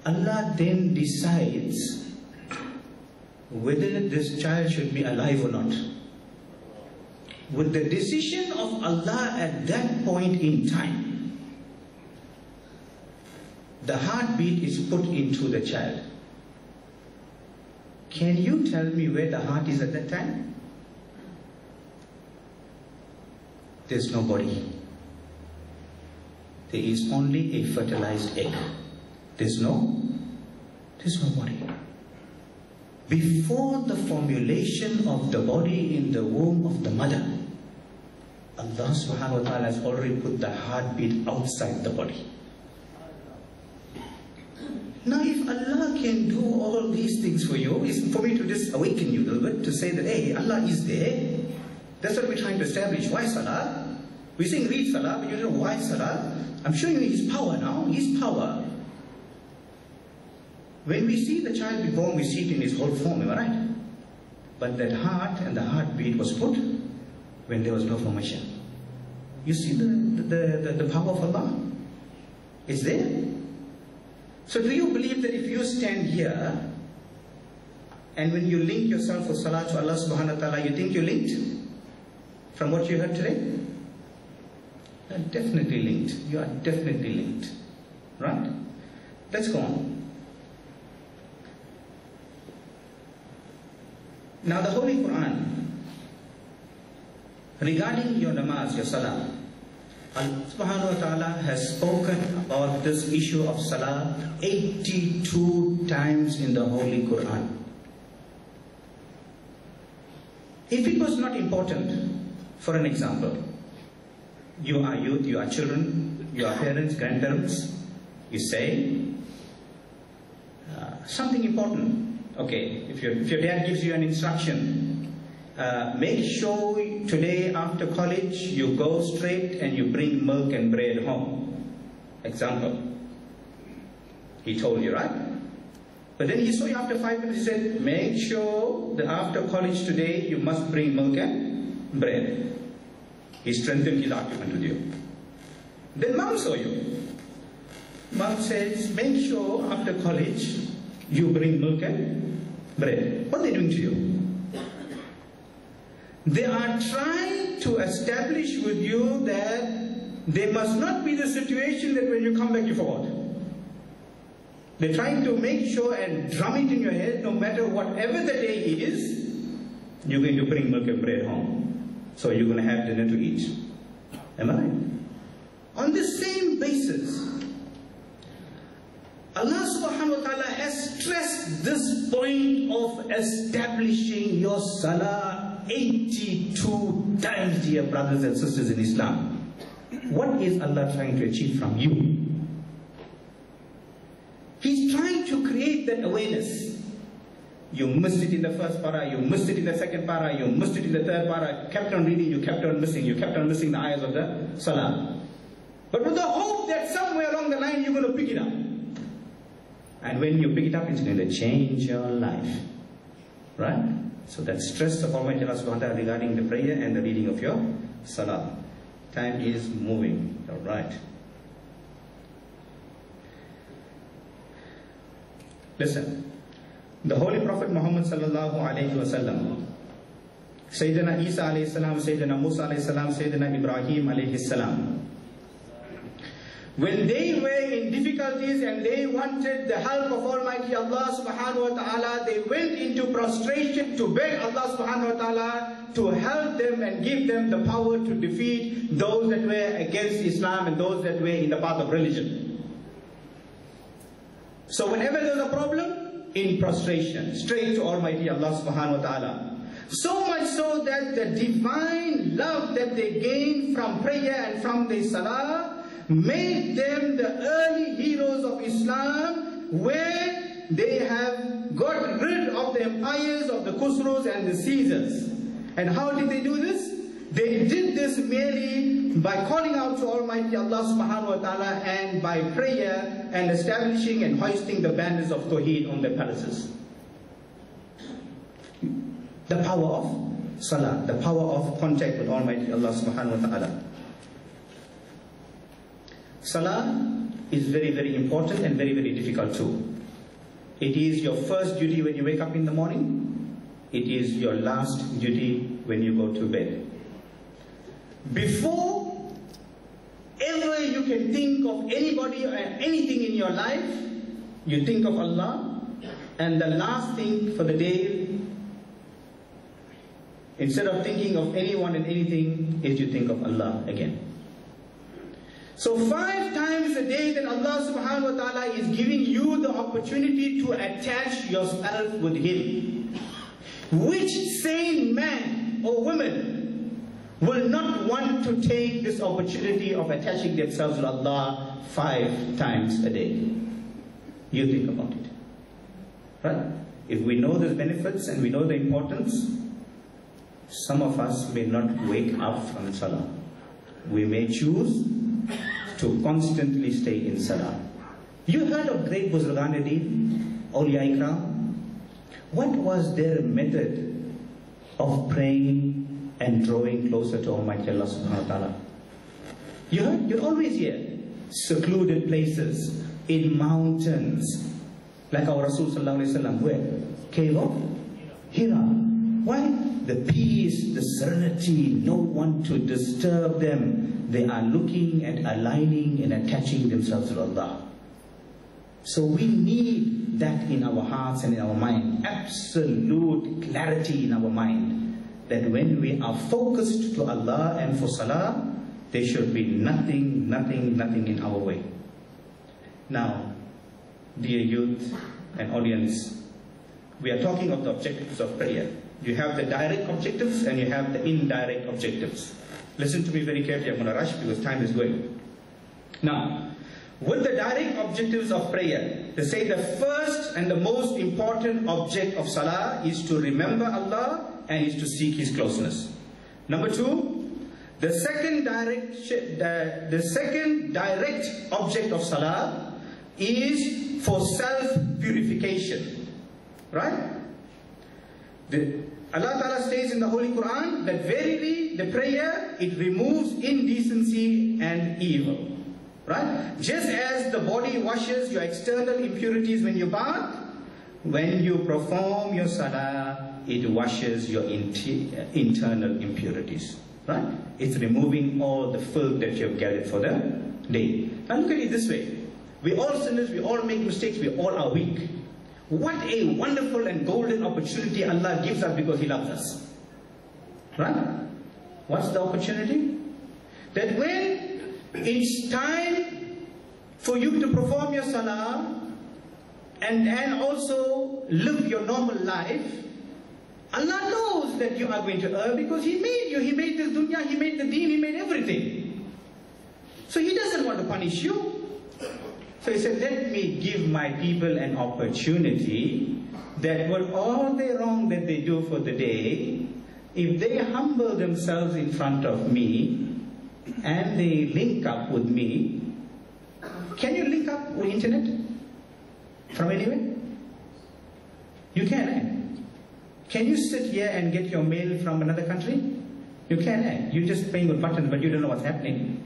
Allah then decides whether this child should be alive or not. With the decision of Allah at that point in time, the heartbeat is put into the child. Can you tell me where the heart is at that time? There's no body. There is only a fertilized egg. There's no body. Before the formulation of the body in the womb of the mother, Allah subhanahu wa ta'ala has already put the heartbeat outside the body. Now if Allah can do all these things for you, it's for me to just awaken you a little bit, to say that, hey, Allah is there. That's what we're trying to establish. Why salah? We're saying read salah, but you don't know why salah. I'm showing you His power now, His power. When we see the child be born, we see it in his whole form, am I right? But that heart and the heartbeat was put when there was no formation. You see the power of Allah? It's there. So do you believe that if you stand here and when you link yourself for salah to Allah subhanahu wa ta'ala, you think you're linked? From what you heard today? You are definitely linked. You are definitely linked. Right? Let's go on. Now the Holy Quran, regarding your namaz, your salah, Allah subhanahu wa ta'ala has spoken about this issue of salah 82 times in the Holy Quran. If it was not important, for an example, you are youth, you are children, you are parents, grandparents, you say something important. Okay, if your dad gives you an instruction, make sure today after college you go straight and you bring milk and bread home. Example. He told you, right? But then he saw you after 5 minutes, he said, make sure that after college today you must bring milk and bread. He strengthened his argument with you. Then mom saw you. Mom says, make sure after college you bring milk and bread. What are they doing to you? They are trying to establish with you that there must not be the situation that when you come back you forgot. They're trying to make sure and drum it in your head, no matter whatever the day is, you're going to bring milk and bread home. So you're going to have dinner to eat. Am I right? On the same basis, Allah subhanahu wa ta'ala has stressed this point of establishing your salah 82 times, dear brothers and sisters in Islam. What is Allah trying to achieve from you? He's trying to create that awareness. You missed it in the first para, you missed it in the second para, you missed it in the third para, you kept on reading, you kept on missing the ayahs of the salah. But with the hope that somewhere along the line you're going to pick it up. And when you pick it up, it's going to change your life. Right? So that stress of Almighty Allah subhanahu wa ta'ala regarding the prayer and the reading of your salah. Time is moving. All right. Listen. The Holy Prophet Muhammad sallallahu alayhi wa sallam, Sayyidina Isa alayhi salam, Sayyidina Musa alayhi salam, Sayyidina Ibrahim alayhi salam, when they were in difficulties and they wanted the help of Almighty Allah subhanahu wa ta'ala, they went into prostration to beg Allah subhanahu wa ta'ala to help them and give them the power to defeat those that were against Islam and those that were in the path of religion. So whenever there's a problem, in prostration, straight to Almighty Allah subhanahu wa ta'ala. So much so that the divine love that they gained from prayer and from the salah made them the early heroes of Islam, where they have got rid of the empires of the Khusrus and the Caesars. And how did they do this? They did this merely by calling out to Almighty Allah subhanahu wa ta'ala and by prayer and establishing and hoisting the banners of Tawheed on their palaces. The power of salah, the power of contact with Almighty Allah subhanahu wa ta'ala. Salah is very, very important and very, very difficult too. It is your first duty when you wake up in the morning. It is your last duty when you go to bed. Before ever you can think of anybody or anything in your life, you think of Allah. And the last thing for the day, instead of thinking of anyone and anything, is you think of Allah again. So 5 times a day that Allah subhanahu wa ta'ala is giving you the opportunity to attach yourself with Him. Which sane man or woman will not want to take this opportunity of attaching themselves with Allah 5 times a day? You think about it. Right? If we know the benefits and we know the importance, some of us may not wake up from Salah. We may choose to constantly stay in Salah. You heard of great Buzurgan-e-Din, Awliya Ikram? What was their method of praying and drawing closer to Almighty Allah subhanahu wa ta'ala? You heard? You always hear secluded places, in mountains, like our Rasul sallallahu alayhi wa sallam, where? Cave of Hira. Why? The peace, the serenity, no one to disturb them. They are looking at aligning and attaching themselves to Allah. So we need that in our hearts and in our mind. Absolute clarity in our mind. That when we are focused to Allah and for Salah, there should be nothing in our way. Now, dear youth and audience, we are talking of the objectives of prayer. You have the direct objectives and you have the indirect objectives. Listen to me very carefully, I'm going to rush because time is going. Now, with the direct objectives of prayer, they say the first and the most important object of Salah is to remember Allah and is to seek His closeness. Number 2, the second direct object of Salah is for self-purification. Right? Allah Ta'ala states in the Holy Quran that verily the prayer, it removes indecency and evil. Right? Just as the body washes your external impurities when you bath, when you perform your Salah, it washes your internal impurities. Right? It's removing all the filth that you have gathered for the day. Now look at it this way. We all sinners, we all make mistakes, we all are weak. What a wonderful and golden opportunity Allah gives us because He loves us. Right? What's the opportunity? That when it's time for you to perform your Salah and also live your normal life, Allah knows that you are going to err because He made you. He made this dunya, He made the deen, He made everything. So He doesn't want to punish you. So He said, let me give my people an opportunity that with all the wrong that they do for the day, if they humble themselves in front of me and they link up with me. Can you link up with internet from anywhere? You can, eh? Can you sit here and get your mail from another country? You can, eh? You're just playing with buttons but you don't know what's happening.